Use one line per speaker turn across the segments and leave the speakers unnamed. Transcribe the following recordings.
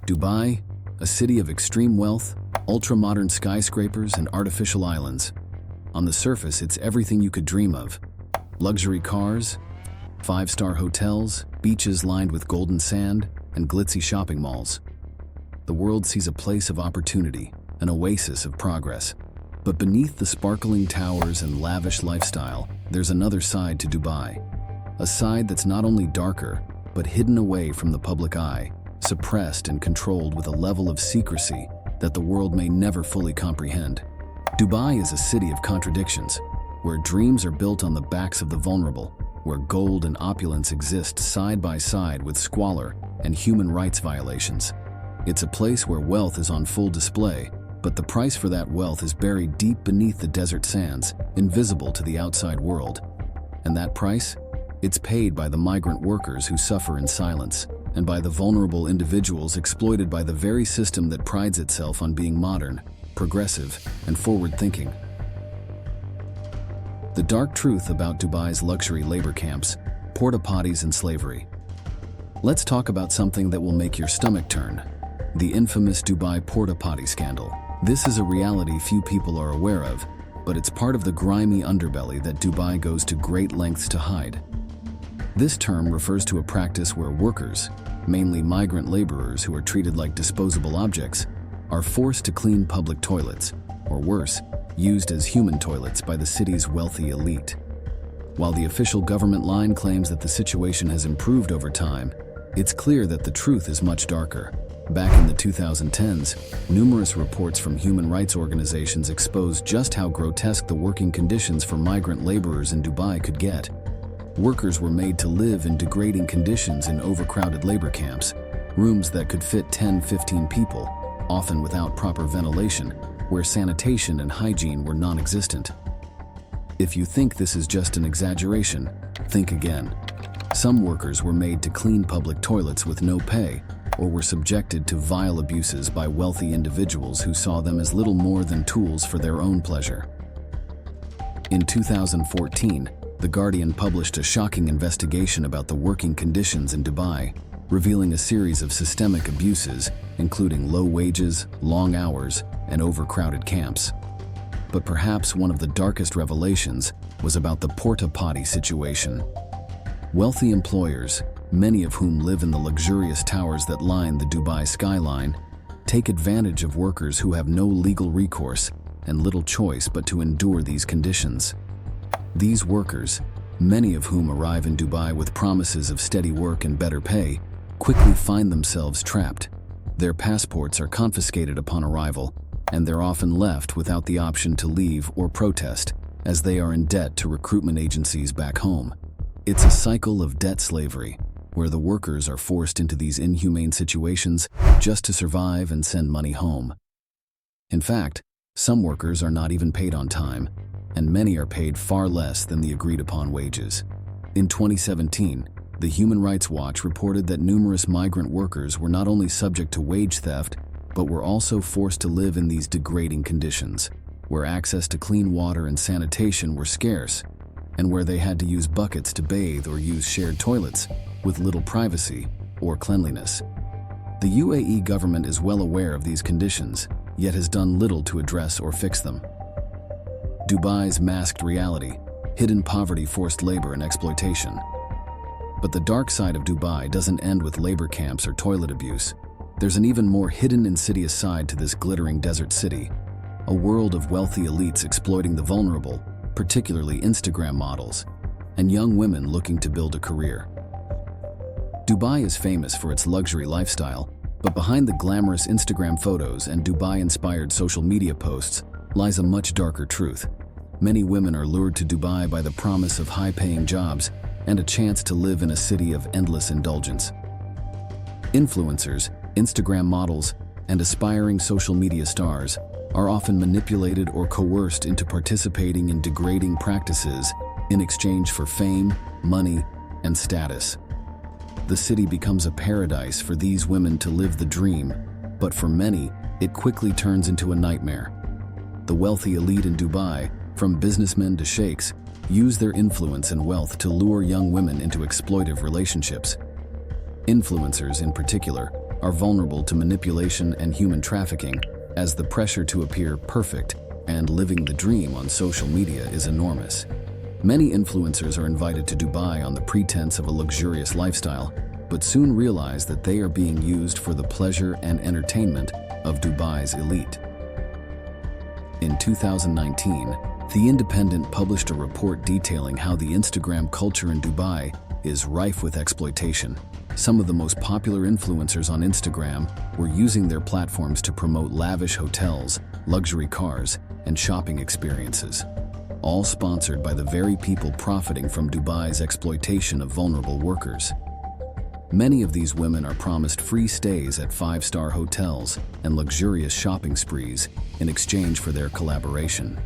Dubai, a city of extreme wealth, ultra-modern skyscrapers, and artificial islands. On the surface, it's everything you could dream of. Luxury cars, five-star hotels, beaches lined with golden sand, and glitzy shopping malls. The world sees a place of opportunity, an oasis of progress. But beneath the sparkling towers and lavish lifestyle, there's another side to Dubai. A side that's not only darker, but hidden away from the public eye, suppressed and controlled with a level of secrecy that the world may never fully comprehend. Dubai is a city of contradictions, where dreams are built on the backs of the vulnerable, where gold and opulence exist side by side with squalor and human rights violations. It's a place where wealth is on full display, but the price for that wealth is buried deep beneath the desert sands, invisible to the outside world. And that price? It's paid by the migrant workers who suffer in silence, and by the vulnerable individuals exploited by the very system that prides itself on being modern, progressive, and forward-thinking. The dark truth about Dubai's luxury labor camps, porta potties, and slavery. Let's talk about something that will make your stomach turn: the infamous Dubai porta potty scandal. This is a reality few people are aware of, but it's part of the grimy underbelly that Dubai goes to great lengths to hide. This term refers to a practice where workers, mainly migrant laborers who are treated like disposable objects, are forced to clean public toilets, or worse, used as human toilets by the city's wealthy elite. While the official government line claims that the situation has improved over time, it's clear that the truth is much darker. Back in the 2010s, numerous reports from human rights organizations exposed just how grotesque the working conditions for migrant laborers in Dubai could get. Workers were made to live in degrading conditions in overcrowded labor camps, rooms that could fit 10-15 people, often without proper ventilation, where sanitation and hygiene were non-existent. If you think this is just an exaggeration, think again. Some workers were made to clean public toilets with no pay, or were subjected to vile abuses by wealthy individuals who saw them as little more than tools for their own pleasure. In 2014, The Guardian published a shocking investigation about the working conditions in Dubai, revealing a series of systemic abuses, including low wages, long hours, and overcrowded camps. But perhaps one of the darkest revelations was about the porta potty situation. Wealthy employers, many of whom live in the luxurious towers that line the Dubai skyline, take advantage of workers who have no legal recourse and little choice but to endure these conditions. These workers, many of whom arrive in Dubai with promises of steady work and better pay, quickly find themselves trapped. Their passports are confiscated upon arrival, and they're often left without the option to leave or protest, as they are in debt to recruitment agencies back home. It's a cycle of debt slavery, where the workers are forced into these inhumane situations just to survive and send money home. In fact, some workers are not even paid on time, and many are paid far less than the agreed-upon wages. In 2017, the Human Rights Watch reported that numerous migrant workers were not only subject to wage theft, but were also forced to live in these degrading conditions, where access to clean water and sanitation were scarce, and where they had to use buckets to bathe or use shared toilets, with little privacy or cleanliness. The UAE government is well aware of these conditions, yet has done little to address or fix them. Dubai's masked reality, hidden poverty, forced labor, and exploitation. But the dark side of Dubai doesn't end with labor camps or toilet abuse. There's an even more hidden, insidious side to this glittering desert city, a world of wealthy elites exploiting the vulnerable, particularly Instagram models, and young women looking to build a career. Dubai is famous for its luxury lifestyle, but behind the glamorous Instagram photos and Dubai-inspired social media posts lies a much darker truth. Many women are lured to Dubai by the promise of high-paying jobs and a chance to live in a city of endless indulgence. Influencers, Instagram models, and aspiring social media stars are often manipulated or coerced into participating in degrading practices in exchange for fame, money, and status. The city becomes a paradise for these women to live the dream, but for many, it quickly turns into a nightmare. The wealthy elite in Dubai, from businessmen to sheikhs, use their influence and wealth to lure young women into exploitive relationships. Influencers, in particular, are vulnerable to manipulation and human trafficking, as the pressure to appear perfect and living the dream on social media is enormous. Many influencers are invited to Dubai on the pretense of a luxurious lifestyle, but soon realize that they are being used for the pleasure and entertainment of Dubai's elite. In 2019, The Independent published a report detailing how the Instagram culture in Dubai is rife with exploitation. Some of the most popular influencers on Instagram were using their platforms to promote lavish hotels, luxury cars, and shopping experiences, all sponsored by the very people profiting from Dubai's exploitation of vulnerable workers. Many of these women are promised free stays at five-star hotels and luxurious shopping sprees in exchange for their collaboration.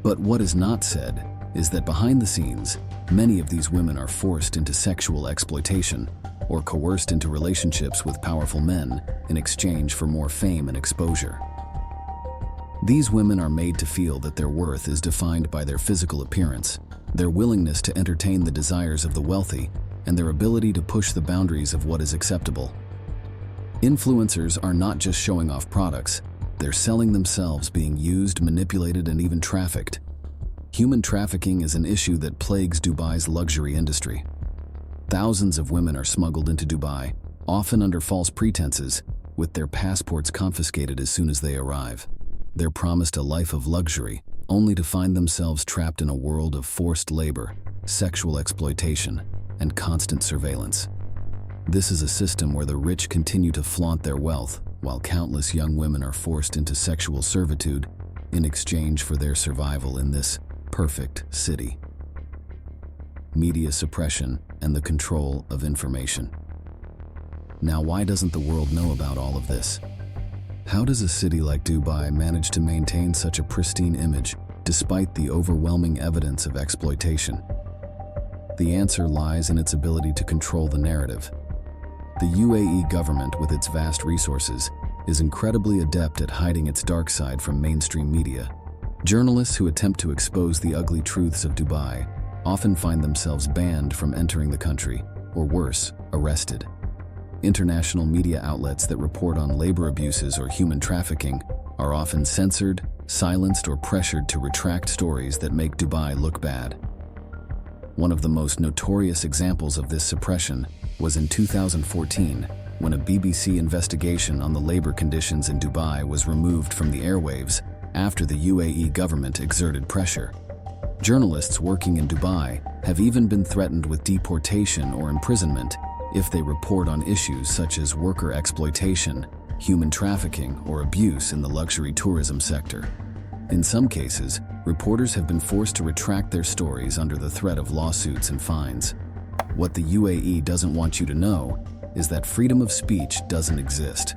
But what is not said is that behind the scenes, many of these women are forced into sexual exploitation or coerced into relationships with powerful men in exchange for more fame and exposure. These women are made to feel that their worth is defined by their physical appearance, their willingness to entertain the desires of the wealthy, and their ability to push the boundaries of what is acceptable. Influencers are not just showing off products, they're selling themselves, being used, manipulated, and even trafficked. Human trafficking is an issue that plagues Dubai's luxury industry. Thousands of women are smuggled into Dubai, often under false pretenses, with their passports confiscated as soon as they arrive. They're promised a life of luxury, only to find themselves trapped in a world of forced labor, sexual exploitation, and constant surveillance. This is a system where the rich continue to flaunt their wealth, while countless young women are forced into sexual servitude in exchange for their survival in this perfect city. Media suppression and the control of information. Now, why doesn't the world know about all of this? How does a city like Dubai manage to maintain such a pristine image despite the overwhelming evidence of exploitation? The answer lies in its ability to control the narrative. The UAE government, with its vast resources, is incredibly adept at hiding its dark side from mainstream media. Journalists who attempt to expose the ugly truths of Dubai often find themselves banned from entering the country, or worse, arrested. International media outlets that report on labor abuses or human trafficking are often censored, silenced, or pressured to retract stories that make Dubai look bad. One of the most notorious examples of this suppression was in 2014, when a BBC investigation on the labor conditions in Dubai was removed from the airwaves after the UAE government exerted pressure. Journalists working in Dubai have even been threatened with deportation or imprisonment if they report on issues such as worker exploitation, human trafficking, or abuse in the luxury tourism sector. In some cases, reporters have been forced to retract their stories under the threat of lawsuits and fines. What the UAE doesn't want you to know is that freedom of speech doesn't exist.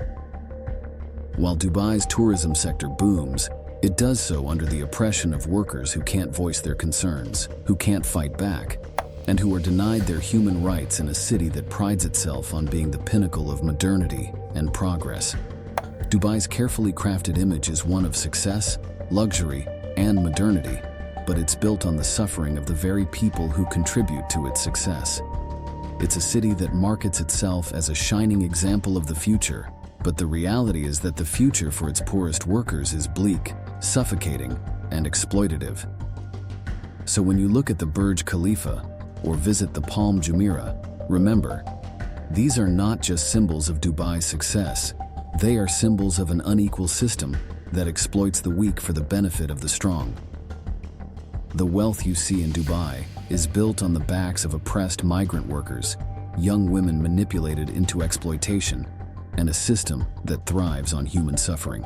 While Dubai's tourism sector booms, it does so under the oppression of workers who can't voice their concerns, who can't fight back, and who are denied their human rights in a city that prides itself on being the pinnacle of modernity and progress. Dubai's carefully crafted image is one of success, luxury, and modernity, but it's built on the suffering of the very people who contribute to its success. It's a city that markets itself as a shining example of the future, but the reality is that the future for its poorest workers is bleak, suffocating, and exploitative. So when you look at the Burj Khalifa or visit the Palm Jumeirah, remember, these are not just symbols of Dubai's success, they are symbols of an unequal system that exploits the weak for the benefit of the strong. The wealth you see in Dubai is built on the backs of oppressed migrant workers, young women manipulated into exploitation, and a system that thrives on human suffering.